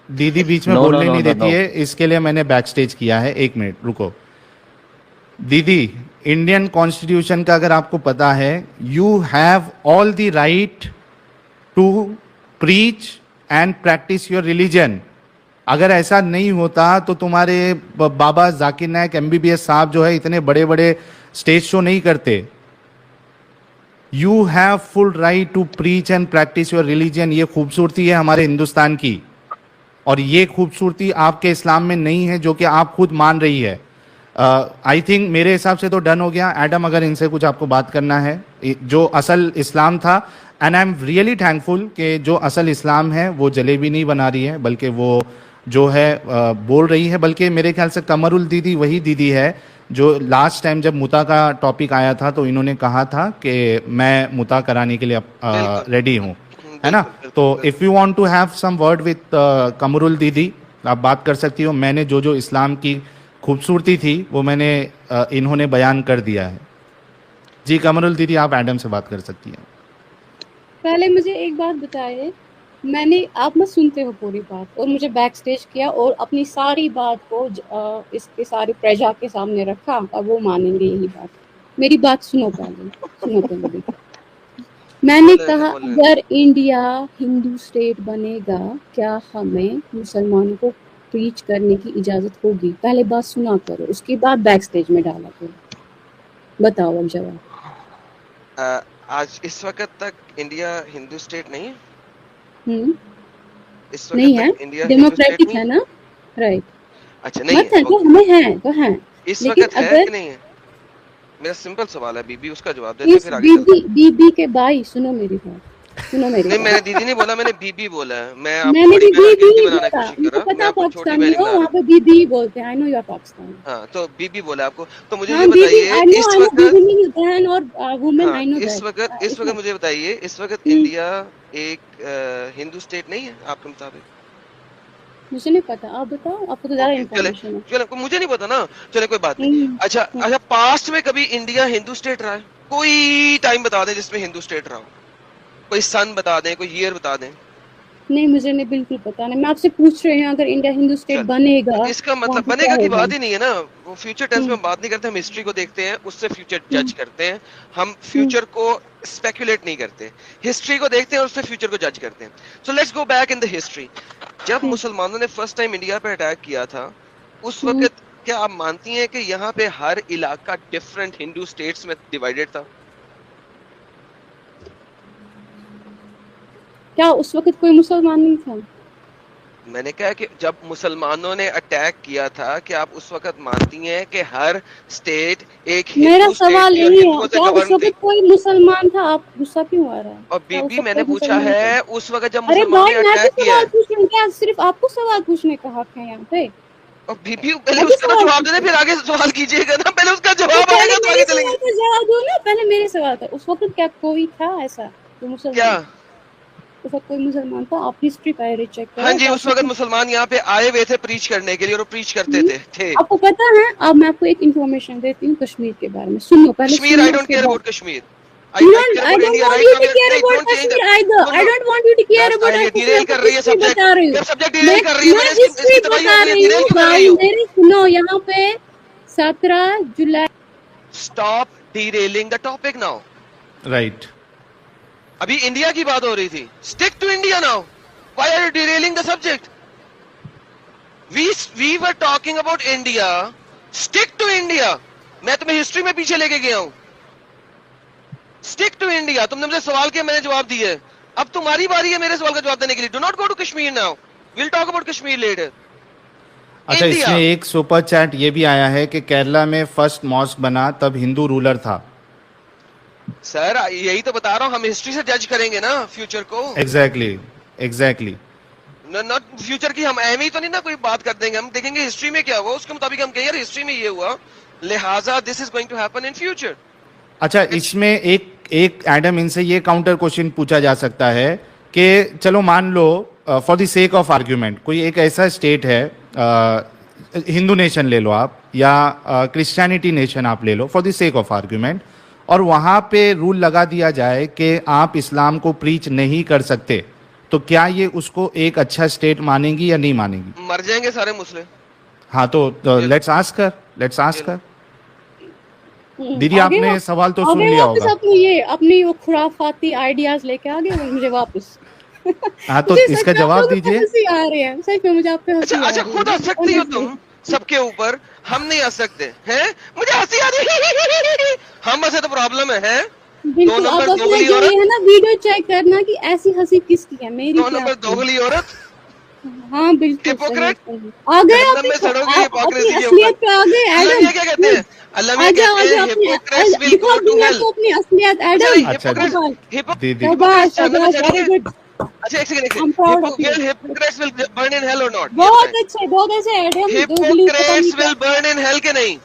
दीदी बीच में No, बोलने no, no, नहीं no, देती no. है, इसके लिए मैंने बैक स्टेज किया है। एक मिनट रुको दीदी, इंडियन कॉन्स्टिट्यूशन का अगर आपको पता है, you have all the right to preach and practise your religion. अगर ऐसा नहीं होता तो तुम्हारे बाबा जाकिर नायक MBBS साहब जो है इतने बड़े बड़े स्टेज शो नहीं करते। You have full right to preach and practise your religion. ये खूबसूरती है हमारे हिंदुस्तान की, और ये खूबसूरती आपके इस्लाम में नहीं है, जो कि आप खुद मान रही है। आई थिंक मेरे हिसाब से तो डन हो गया। एडम, अगर इनसे कुछ आपको बात करना है, जो असल इस्लाम था, and I am really thankful कि जो असल इस्लाम है वो जलेबी नहीं बना रही है, बल्कि वो जो है बोल रही है। बल्कि मेरे ख्याल से कमरुल दीदी वही दीदी है जो लास्ट टाइम जब मुता का टॉपिक आया था तो इन्होंने कहा था कि मैं मुता कराने के लिए रेडी हूँ, है ना? तो if you want to have some word with Qamrul didi, आप बात कर सकती हो। मैंने जो जो इस्लाम की खूबसूरती थी वो मैंने इन्होंने बयान कर दिया है। जी कमरुल दीदी, आप एडम से बात कर सकती हैं। पहले मुझे एक बात बताइए, मैंने, आप मत सुनते हो पूरी बात, और मुझे बैक स्टेज किया और अपनी सारी बात को इसके सारी प्रजा के सामने रखा, और वो मानेंगे यही बात। मेरी बात सुनो पहले, सुनो पहले। मैंने कहा अगर इंडिया हिंदू स्टेट बनेगा, क्या हमें मुसलमानों को प्रीच करने की इजाज़त होगी? पहले बात सुना करो, उसके बाद बैक स्टेज में डाला करो। बताओ अब जवाब। आज इस वक्त तक इंडिया हिंदू स्टेट नहीं है? हुँ, इस नहीं वक्त है, तक इंडिया हिंदू स्टेट डेमोक्रेटिक नहीं है है? ना? राइट। अच्छा नहीं मत है, है तो ओके। हमें है, तो है। इस लेकिन वक्त है अगर कि नहीं है? मेरा सिंपल सवाल है बीबी, उसका जवाब देते हैं, इस फिर आगे चलते हैं। बीबी के भाई सुनो मेरी बात, सुनो मेरी नहीं, मैंने बात। दीदी नहीं बोला, मैंने बीबी बोला है। मैं आपको मैंने बड़ी भी बहन गिल्टी बीबी बनाने की बोला, कोशिश कर मुझे रहा हूँ, मैं पता आपको छोटी पाकिस्तानी बहन हो, बना वहाँ रहा पे बीबी बोलते हैं। I know you are Pakistani. हूँ। हाँ, तो बीबी बोला आपको। तो मुझे हाँ ये बीबी, बताइए आई इस नो वक्त, बीबी मीन्स बहन और वुमेन, हाँ, आई नो इस दैट। वक्त मुझे बताइए, इस वक्त हुँ, इंडिया एक हिंदू स्टेट नहीं है आपके मुताबिक? मुझे नहीं पता, आप बताओ, आपको तो ज़्यादा ओके, चले इन्फॉर्मेशन है। चले, मुझे नहीं पता ना, चले कोई बात नहीं। हुँ, अच्छा हुँ। अच्छा, पास्ट में कभी इंडिया हिंदू स्टेट रहा है? कोई टाइम बता दें जिसमें हिंदू स्टेट रहा हो, कोई सन बता दें, कोई ईयर बता दें। नहीं, मुझे नहीं, बिल्कुल पता नहीं। मैं आपसे पूछ रही हूँ, अगर इंडिया हिंदू स्टेट चल, बनेगा, तो इसका वहाँ मतलब पे क्या बनेगा की होगा? बात ही नहीं है ना। वो फ्यूचर टेंस में हुँ, हम बात नहीं करते, हम हिस्ट्री को देखते हैं, उससे फ्यूचर हुँ, जज करते हैं। हम हुँ, फ्यूचर को स्पेकुलेट नहीं करते, हिस्ट्री को देखते हैं और उससे फ्यूचर को जज करते हैं। So let's go back in the history. जब हुँ, मुसलमानों ने फर्स्ट टाइम इंडिया पे अटैक किया था, उस हुँ। वक्त क्या आप मानती हैं कि यहाँ पे हर इलाका डिफरेंट हिंदू स्टेट्स में डिवाइडेड था? क्या उस वक़्त कोई मुसलमान नहीं था? मैंने कहा कि जब मुसलमानों ने अटैक किया था, कि आप उस वक्त मानती हैं कि हर स्टेट एक मेरा हिंदू स्टेट सवाल थी और यही है, हिंदुओं से क्या उस गवर्न थी? वक़्त कोई मुसलमान था? आप गुस्सा क्यों आ रहा है? और क्या उस बीबी वक़्त मैंने कोई पूछा मुसलमान थे? है उस वक्त जब अरे मुसलमानों भाई, ने मैं भी अटैक किया सवाल है। पूछ रही हूँ, क्या सिर्फ आपको सवाल पूछने का हक है यहाँ पे? और बीबी पहले मैं भी उसका तो सवाल जवाब दे पूछ दे, रही हूँ। फिर आगे सवाल कीजिएगा ना। पहले उसका तो जवाब पहले आएगा तो मेरे आगे सवाल चलेंगे। का जवाब दो ना, पहले मेरे सवाल का। उस वक़्त क्या कोई था ऐसा, जो क्या? मुसलमान? उस वक़्त कोई मुसलमान था? आप हिस्ट्री पहले चेक हाँ करो, जी, उस वक्त ताकि मुसलमान यहाँ पे आए हुए थे प्रीच करने के लिए, और वो प्रीच करते हुँ, थे। आपको पता है, अब मैं आपको एक इन्फॉर्मेशन देती हूँ कश्मीर के बारे में। सुनो, पहले कश्मीर, आई सुनो, डोंट उसके केयर बाद about Kashmir. I care I about don't India want right you now. to care नहीं, about don't change. Kashmir either. No I no, don't want you to care about ये Kashmir. डिरेल आपको कर रही है history subject. बता रही हूँ। जब सब्जेक्ट डिरेल कर रही है, मैं मैंने हिस्ट्री इसकी तबाही बता हो गई है, रही डिरेल हूँ क्यों कर रही भाई, हो? मेरी सुनो। यहाँ पे 17 जुलाई stop derailing the topic now. Right. अभी इंडिया की बात हो रही थी। Stick to India now. Why are you derailing the subject? We were talking about India. Stick to India. मैं तुम्हें हिस्ट्री में पीछे लेके गया हूं। Stick to India. तुमने मुझे सवाल किया, मैंने जवाब दिया। अब तुम्हारी बारी है मेरे सवाल का जवाब देने के लिए। Do not go to Kashmir now, will talk about Kashmir later. अच्छा, इंडिया। इसमें एक सुपर चैट ये भी आया है कि केरला में फर्स्ट मॉस्क बना तब हिंदू रूलर था। सर यही तो बता रहा हूं, हम हिस्ट्री से जज करेंगे ना फ्यूचर को। Exactly, exactly. नॉट फ्यूचर की हम एम ही तो नहीं ना कोई बात कर देंगे, हम देखेंगे हिस्ट्री में क्या हुआ, उसके मुताबिक हम कहें यार हिस्ट्री में ये हुआ, लिहाजा this is going to happen in future. अच्छा, इसमें एक एक एडम इनसे ये काउंटर क्वेश्चन पूछा जा सकता है कि चलो मान लो for the sake of argument कोई एक ऐसा स्टेट है, हिंदू नेशन ले लो आप, या क्रिश्चियनिटी नेशन आप ले लो for the sake of argument, और वहाँ पे रूल लगा दिया जाए कि आप इस्लाम को प्रीच नहीं कर सकते, तो क्या ये उसको एक अच्छा स्टेट मानेंगी या नहीं मानेंगी? मर जाएंगे सारे मुस्लिम। हाँ, तो लेट्स आस्क कर। दीदी, आगे आपने सवाल तो सुन आगे लिया वापस होगा। अपनी ये अपनी वो खुराफाती आइडियाज लेके आ गए मुझे वापस। हाँ, तो मुझे सच इसका में आप जवाब लोगों पे दीजिए। हंसी आ रही है, सच में मुझे आप पे हंसी अच्छा आ अच्छा, रही खुद है। हंस सकती हो Honestly। तुम सबके ऊपर, हम नहीं हंस सकते हैं? मुझे हंसी आ रही। हम हंसे तो प्रॉब्लम है? दो बिल्कुल। आप नंबर अपना दोगली जो ये औरत, है ना वीडियो चेक करना कि ऐसी हंसी किसकी है, मेरी दो क्या नंबर आपकी? दोगली औरत, हाँ बिल्कुल सही हिपोक्रेट। सही। आ गए जहन्नम अपनी में सड़ोगे आप हिपोक्रेसी अपनी के असलियत ऊपर। पे आ गए अल्लाह एडम। मियां क्या कहते हैं? अल्लाह मियां आजा कहते आजा हैं अपनी हिपोक्रेट्स विल दिखा गो टू दुनिया हेल। को अपनी असलियत अच्छा एडम। नहीं, अच्छा हिपोक्रेट्स दीदी, शाबाश जहन्नम में शाबाश, वेरी चढ़ेंगे। गुड। अच्छा एक second, I am proud of you. Hippocrates will burn in hell और नॉट? ये बहुत बताएं। अच्छे एडम। दोगली पता नहीं हिपोक्रेट्स क्या। विल बर्न इन हेल के नहीं?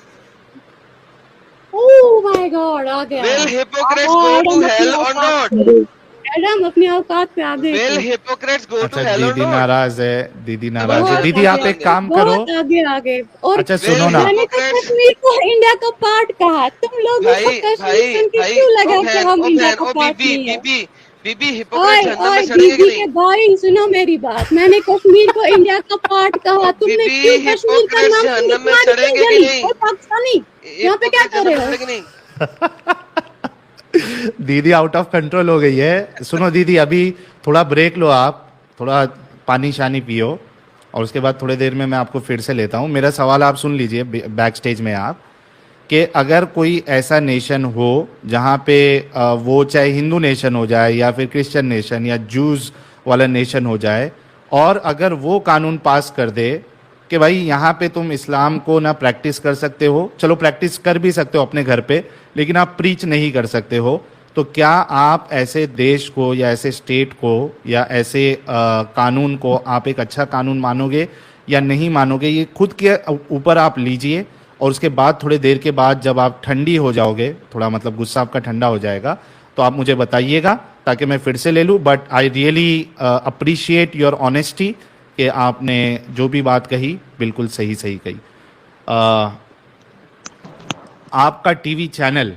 ओह माय गॉड, आ गया। विल हिपोक्रेट्स आहा, गो टू एडम अपनी हेल और औकात नॉट? पे। एडम अपनी औकात पे आ गए विल थे। हिपोक्रेट्स गो टू अच्छा हेल और दीदी नॉट? नाराज है, दीदी नाराज है। बहुत दीदी, आप आगे एक काम करो। बहुत आगे और अच्छा विल सुनो ना, मैंने तो हिपोक्रेट्स, कश्मीर को इंडिया का पार्ट कहा। तुम लोगों को भाई कश्मीर भाई सुन के भाई, क्यों ओ लगा कि बहन हम ओ इंडिया बहन का ओ पार्ट बीबी नहीं है? बीबी बीबी, हिपोक्रेट जहन्नम में ओए सड़ेंगे कि दीदी के नहीं? भाई, सुनो मेरी बात। मैंने कश्मीर को इंडिया का पार्ट ओ कहा। तुमने बीबी, क्यों कश्मीर का हिपोक्रेट्स नाम सुन के जहन्नम में तुम्हारी क्यों सड़ेंगे कि जली? नहीं? और पाकिस्तानी यहाँ पे क्या हिपोक्रेट कर जहन्नम रहे में हो? सड़ेंगे नहीं? दीदी आउट ऑफ कंट्रोल हो गई है। सुनो दीदी, अभी थोड़ा ब्रेक लो आप, थोड़ा पानी शानी पियो, और उसके बाद थोड़ी देर में मैं आपको फिर से लेता हूँ। मेरा सवाल आप सुन लीजिए बैक स्टेज में आप, कि अगर कोई ऐसा नेशन हो जहाँ पे वो चाहे हिंदू नेशन हो जाए या फिर क्रिश्चियन नेशन या जूस वाला नेशन हो जाए, और अगर वो कानून पास कर दे कि भाई यहाँ पे तुम इस्लाम को ना प्रैक्टिस कर सकते हो, चलो प्रैक्टिस कर भी सकते हो अपने घर पे, लेकिन आप प्रीच नहीं कर सकते हो, तो क्या आप ऐसे देश को या ऐसे स्टेट को या ऐसे कानून को आप एक अच्छा कानून मानोगे या नहीं मानोगे? ये खुद के ऊपर आप लीजिए, और उसके बाद थोड़ी देर के बाद जब आप ठंडी हो जाओगे, थोड़ा मतलब गुस्सा आपका ठंडा हो जाएगा, तो आप मुझे बताइएगा ताकि मैं फिर से ले लूँ। But I really appreciate your honesty कि आपने जो भी बात कही बिल्कुल सही सही कही। आपका टीवी चैनल